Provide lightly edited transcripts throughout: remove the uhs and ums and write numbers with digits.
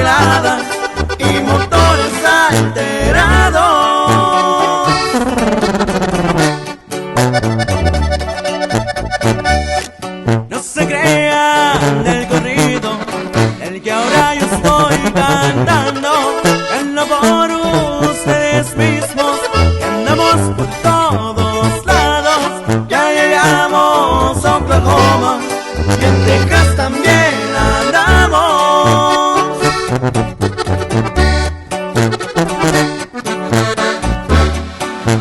desvelada y motores alterados. No se crean del corrido, el que ahora yo estoy cantando, no por ustedes mismos, que andamos por todos lados. Ya llegamos a Oklahoma y en Texas también andamos.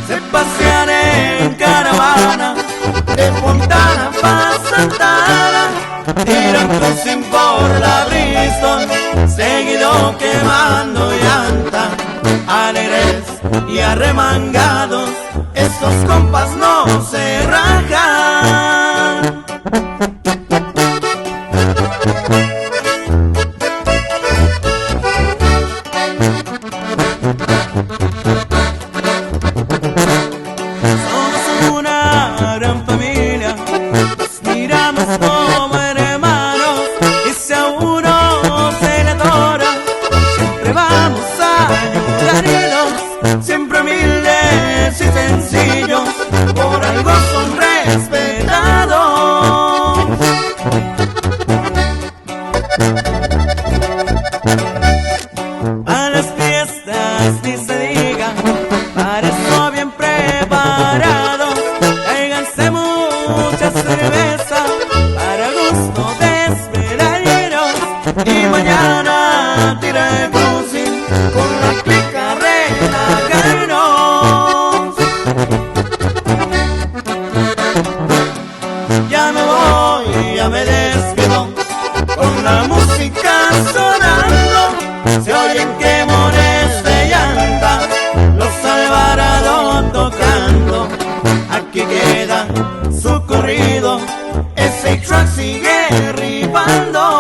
Se pasean en caravana de Fontana pa' Santana, tiran cruising por la Bristol, seguido quemando llanta. Alegres y arremangados, estos compas no se rajan. Somos una gran familia, nos miramos como hermanos, y si a uno se le atora, siempre vamos a ayudarlos, siempre humildes y sencillos, por algo son respetados. A las fiestas ni se diga, para eso bien preparados, tráiganse mucha cerveza para gusto desvelarnos, y mañana tire cruising con la clica relajarnos. Ya me voy, ya me despido, con la música sonando, se oyen quemones de llanta, los Alvarado tocando. Aquí queda su corrido, ese track sigue rifando.